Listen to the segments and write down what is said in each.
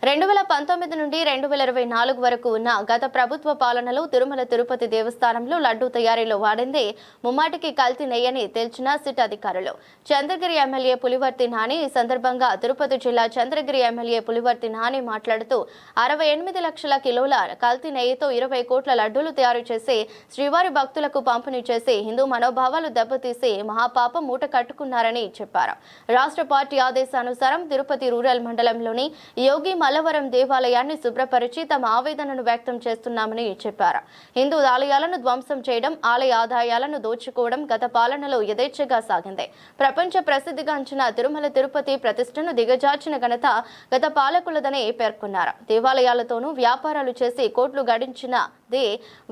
2019 నుండి 2024 వరకు ఉన్న గత ప్రభుత్వ పాలనలో తిరుమల తిరుపతి దేవస్థానంలో లడ్డూ తయారీలో వాడింది ముమ్మాటికి కల్తీ నెయ్యని తేల్చిన సిట్ అధికారులు. చంద్రగిరి ఎమ్మెల్యే పులివర్తి నాని ఈ సందర్భంగా తిరుపతి జిల్లా చంద్రగిరి ఎమ్మెల్యే పులివర్తి నాని మాట్లాడుతూ 68 లక్షల కిలోల కల్తీ నెయ్యితో 20 కోట్ల లడ్డూలు తయారు చేసి శ్రీవారి భక్తులకు పంపిణీ చేసి హిందూ మనోభావాలు దెబ్బతీసి మహాపాపం మూట కట్టుకున్నారని చెప్పారు. రాష్ట్ర పార్టీ ఆదేశానుసారం తిరుపతి రూరల్ మండలంలోని యోగి మల్లవరం దేవాలయాన్ని శుభ్రపరిచి తమ ఆవేదనను వ్యక్తం చేస్తున్నామని చెప్పారు. హిందూ ఆలయాలను ధ్వంసం చేయడం, ఆలయ ఆదాయాలను దోచుకోవడం గత పాలనలో యథేచ్ఛగా సాగింది. ప్రపంచ ప్రసిద్ధిగాంచిన తిరుమల తిరుపతి ప్రతిష్టను దిగజార్చిన ఘనత గత పాలకులదని పేర్కొన్నారు. దేవాలయాలతోనూ వ్యాపారాలు చేసి కోట్లు గడించినది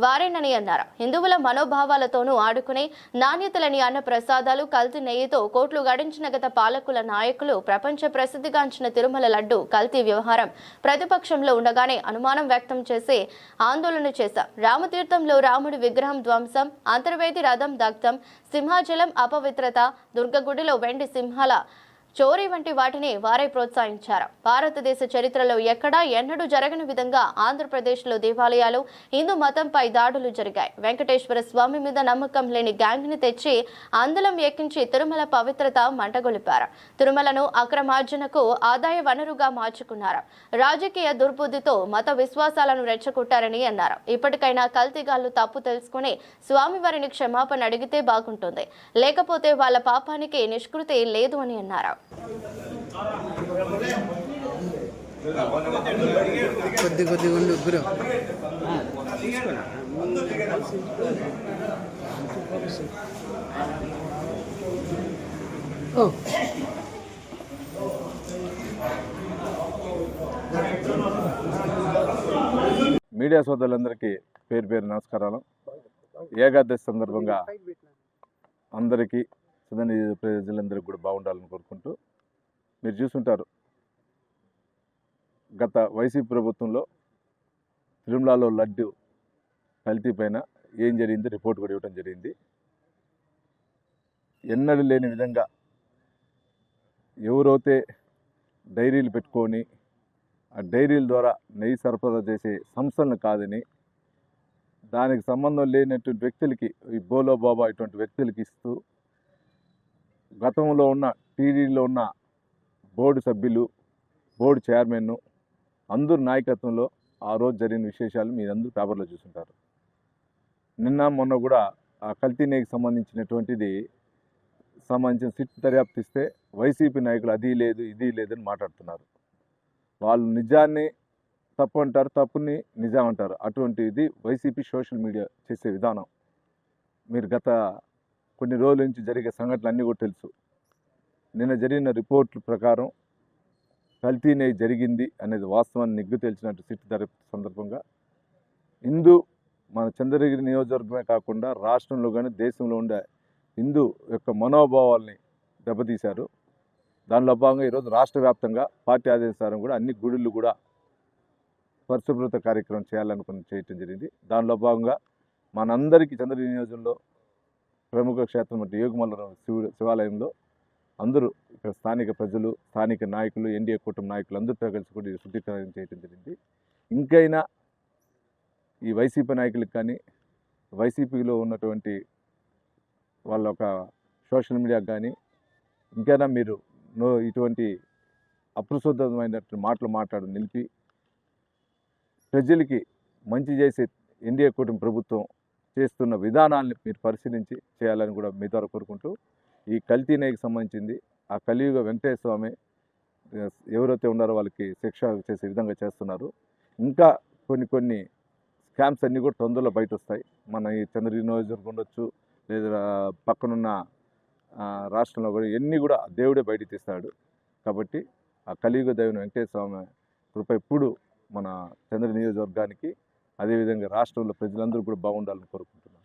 వారేనని అన్నారు. హిందువుల మనోభావాలతోనూ ఆడుకునే నాణ్యతలని అన్న ప్రసాదాలు కల్తీ నెయ్యితో కోట్లు గడించిన గత పాలకుల నాయకులు ప్రపంచ ప్రసిద్ధిగాంచిన తిరుమల లడ్డు కల్తీ వ్యవహారం ప్రతిపక్షంలో ఉండగానే అనుమానం వ్యక్తం చేసి ఆందోళన చేశారు. రామతీర్థంలో రాముడి విగ్రహం ధ్వంసం, అంతర్వేది రథం దగ్ధం, సింహాచలం అపవిత్రత, దుర్గగుడిలో వెండి సింహాల చోరీ వంటి వాటిని వారే ప్రోత్సహించారు. భారతదేశ చరిత్రలో ఎక్కడా ఎన్నడూ జరగని విధంగా ఆంధ్రప్రదేశ్లో దేవాలయాలు హిందూ మతంపై దాడులు జరిగాయి. వెంకటేశ్వర స్వామి మీద నమ్మకం లేని గ్యాంగ్ని తెచ్చి అందలం ఎక్కించి తిరుమల పవిత్రత మంటగొలిపారు. తిరుమలను అక్రమార్జనకు ఆదాయ వనరుగా మార్చుకున్నారు. రాజకీయ దుర్బుద్ధితో మత విశ్వాసాలను రెచ్చగొట్టారని అన్నారు. ఇప్పటికైనా కల్తీగాళ్లు తప్పు తెలుసుకుని స్వామివారిని క్షమాపణ అడిగితే బాగుంటుంది, లేకపోతే వాళ్ళ పాపానికి నిష్కృతి లేదు అని అన్నారు. కొద్ది ఉండు గురు. మీడియా సోదరులందరికీ పేరు పేరు నమస్కారాలు. ఏకాదశి సందర్భంగా అందరికీ సుధని ప్రజలందరికీ కూడా బాగుండాలని కోరుకుంటూ, మీరు చూసుంటారు గత వైసీపీ ప్రభుత్వంలో తిరుమలలో లడ్డు కల్తీ పైన ఏం జరిగింది రిపోర్ట్ కూడా ఇవ్వడం జరిగింది. ఎన్నడూ లేని విధంగా ఎవరైతే డైరీలు పెట్టుకొని ఆ డైరీల ద్వారా నెయ్యి సరఫరా చేసే సంస్థలను కాదని, దానికి సంబంధం లేనటువంటి వ్యక్తులకి, ఈ బోలో బాబా ఇటువంటి వ్యక్తులకి ఇస్తూ గతంలో ఉన్న టీడీలో ఉన్న బోర్డు సభ్యులు, బోర్డు చైర్మన్ అందరూ నాయకత్వంలో ఆ రోజు జరిగిన విశేషాలు మీరందరూ పేపర్లో చూస్తుంటారు. నిన్న మొన్న కూడా ఆ కల్తీ నెయ్యికి సంబంధించిన సిట్ దర్యాప్తు ఇస్తే వైసీపీ నాయకులు అది లేదు ఇది లేదని మాట్లాడుతున్నారు. వాళ్ళు నిజాన్ని తప్పు అంటారు, తప్పుని నిజం అంటారు. అటువంటిది వైసీపీ సోషల్ మీడియా చేసే విధానం. మీరు గత కొన్ని రోజుల నుంచి జరిగే సంఘటనలు అన్నీ కూడా తెలుసు. నిన్న జరిగిన రిపోర్ట్ల ప్రకారం కల్తీ నెయ్యి జరిగింది అనేది వాస్తవాన్ని నిగ్గు తేల్చినట్టు సిట్ దర్యాప్తు సందర్భంగా మన చంద్రగిరి నియోజకవర్గమే కాకుండా రాష్ట్రంలో కానీ దేశంలో ఉండే హిందూ యొక్క మనోభావాల్ని దెబ్బతీశారు. దానిలో భాగంగా ఈరోజు రాష్ట్ర వ్యాప్తంగా పార్టీ ఆదేశాలను కూడా అన్ని గుడులు కూడా పరిశుభ్రత కార్యక్రమం చేయటం జరిగింది. దానిలో భాగంగా మనందరికీ చంద్రగిరి నియోజకంలో ప్రముఖ క్షేత్రం అంటే యోగిమల్లవరం శివాలయంలో అందరూ ఇక్కడ స్థానిక ప్రజలు, స్థానిక నాయకులు, ఎన్డీఏ కూటమి నాయకులు అందరితో కలిసి కూడా శుద్ధీకరణ చేయడం జరిగింది. ఇంకైనా ఈ వైసీపీ నాయకులకు కానీ, వైసీపీలో ఉన్నటువంటి వాళ్ళ ఒక సోషల్ మీడియాకు కానీ ఇంకైనా మీరు ఇటువంటి అప్రశుద్ధమైనటువంటి మాటలు మాట్లాడి నిలిపి ప్రజలకి మంచి చేసే ఎన్డీఏ కూటమి ప్రభుత్వం చేస్తున్న విధానాన్ని మీరు పరిశీలించి చేయాలని కూడా మీ ద్వారా కోరుకుంటూ, ఈ కల్తీ నెయ్యికి సంబంధించింది ఆ కలియుగ వెంకటేశ్వర స్వామి ఎవరైతే ఉన్నారో వాళ్ళకి శిక్ష చేసే విధంగా చేస్తున్నారు. ఇంకా కొన్ని స్కామ్స్ అన్నీ కూడా తొందరలో బయట వస్తాయి. మన ఈ చంద్రగిరి నియోజకవర్గం ఉండొచ్చు, లేదా పక్కనున్న రాష్ట్రంలో కూడా ఇవన్నీ కూడా దేవుడే బయట తీస్తాడు. కాబట్టి ఆ కలియుగ దేవుని వెంకటేశ్వర స్వామి కృప ఎప్పుడు మన చంద్రగిరి నియోజకవర్గానికి, అదేవిధంగా రాష్ట్రంలో ప్రజలందరూ కూడా బాగుండాలని కోరుకుంటున్నాను.